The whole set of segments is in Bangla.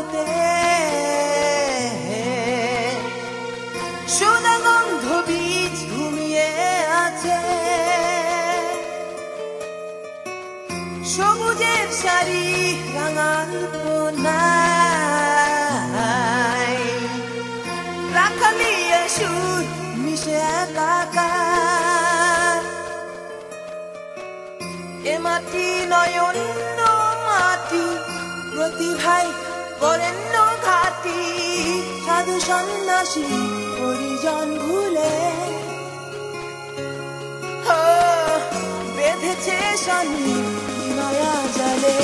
আলোতে সোনা গন্ধ বীজ ঘুমিয়ে আছে, সবুজের শাড়ি রাঙাল নাই, রাখালিয়া সুর মিশে একাকার। এ মাটি নয়ন মাটি, প্রতিভাই করেন ঘাটি, সাধু সন্ন্যাসী পরিজন ভুলে বেঁধেছে শনি মায়া জালে।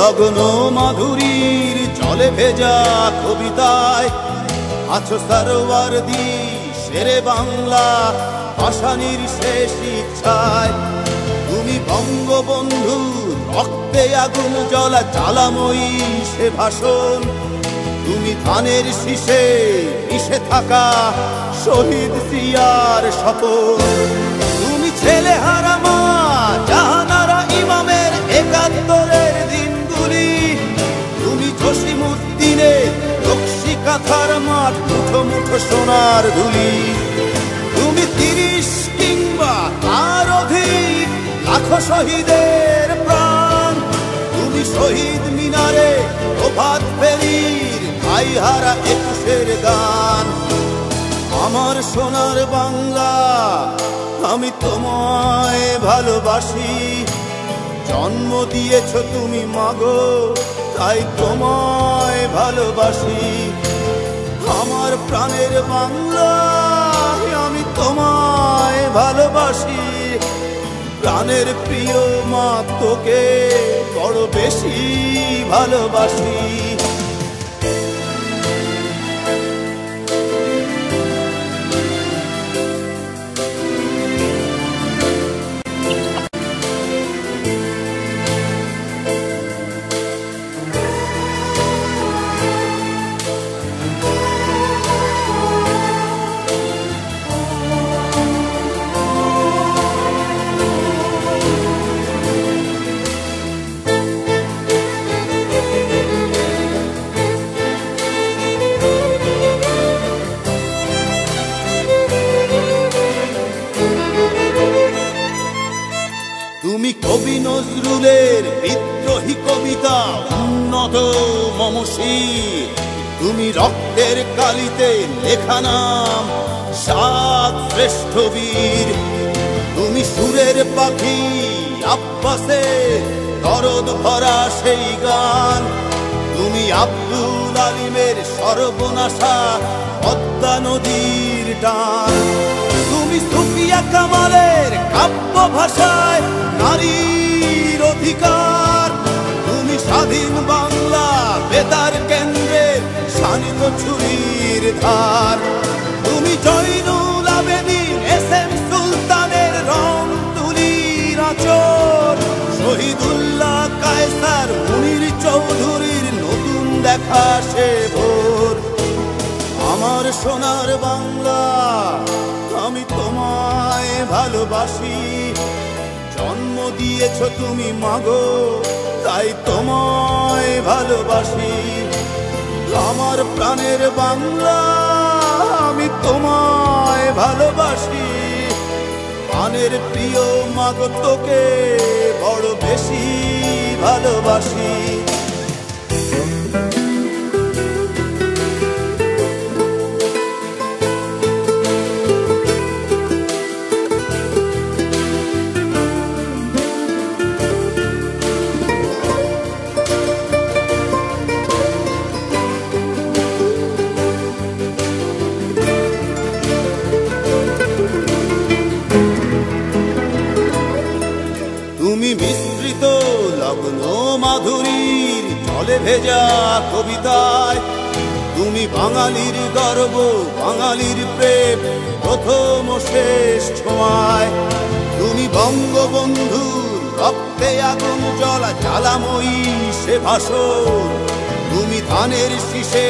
লগ্ন মাধুরীর জলে ভেজা কবিতায় আছো সরওয়ারদি শেরে বাংলা ভাষানির শেষ ইচ্ছায়। তুমি বঙ্গবন্ধু রক্তে আগুন জ্বলা জ্বালাময়ী সে ভাষণ, তুমি ধানের শীষে মিশে থাকা শহীদ জিয়ার শপথ। তুমি ছেলে হারা মা জাহানারা ইমামের একাত্ম মাঠ মুঠো মুঠো সোনার ধুলি। তুমি 30 কিংবা তার অধিক লাখো শহীদের প্রাণ। তুমি শহীদ মিনারে প্রভাত ফেরির ভাইহারা 21-এর গান। আমার সোনার বাংলা, আমি তোমায় ভালোবাসি। জন্ম দিয়েছ তুমি মাগো, তাই তোমায় ভালোবাসি। আমার প্রাণের বাংলা, আমি তোমায় ভালোবাসি। প্রাণের প্রিয় মা, তোকে বড় বেশি ভালোবাসি। তুমি কবি নজরুলের বিদ্রোহী কবিতা উন্নত মমশীর। তুমি রক্তের কালিতে লেখা নাম 7 শ্রেষ্ঠ বীর। তুমি সুরের পাখি আব্বাসে দরদ ভরা সেই গান। তুমি আব্দুল আলিমের সর্বনাশা পদ্মা নদীর টান। তুমি সুফিয়া কামালের কাব্য ভাষায় নারীর অধিকার। তুমি স্বাধীন বাংলা বেতার কেন্দ্রের শানিত ছুরির ধার। তুমি জয়নুল আবেদিন SM সুলতানের রং তুলির আঁচড়। শহীদুল্লাহ কায়সার মুনির চৌধুরীর নতুন দেখা সে ভোর। আমার সোনার বাংলা, আমি তোমায় ভালোবাসি। জন্ম দিয়েছ তুমি মাগো, তাই তোমায় ভালোবাসি। আমার প্রাণের বাংলা, আমি তোমায় ভালোবাসি। প্রাণের প্রিয় মাগো, তোকে বড় বেশি ভালোবাসি। তুমি মিশ্রিত লগ্ন মাধুরীর জলে ভেজা কবিতায়। তুমি বাঙালির গর্ব, বাঙালির প্রেম প্রথম শেষ ছোঁয়ায়। তুমি বঙ্গবন্ধুর রক্তে আগুন জ্বলা জ্বালাময়ী সে ভাষণ। তুমি ধানের শীষে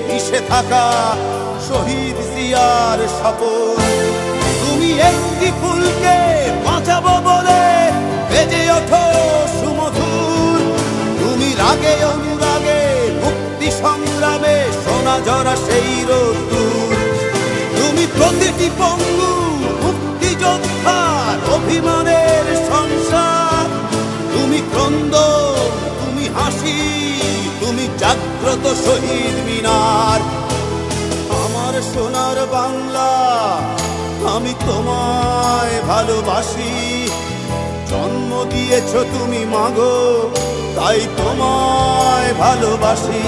মিশে থাকা শহীদ জিয়ার শপথ। তুমি একটি ফুলকে বাঁচাবো বলে বেজে ওঠো সুমধুর। তুমি রাগে অনুরাগে মুক্তি সংগ্রামে সোনা ঝরা সেই রোদ্দুর। তুমি প্রতিটি পঙ্গু মুক্তিযোদ্ধার অভিমানের সংসার। তুমি ক্রন্দন, তুমি হাসি, তুমি জাগ্রত শহীদ মিনার। আমার সোনার বাংলা, আমি তোমায় ভালোবাসি। জন্ম দিয়েছ তুমি মাগো, তাই তোমায় ভালোবাসি।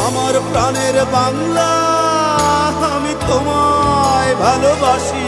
আমার প্রাণের বাংলা, আমি তোমায় ভালোবাসি।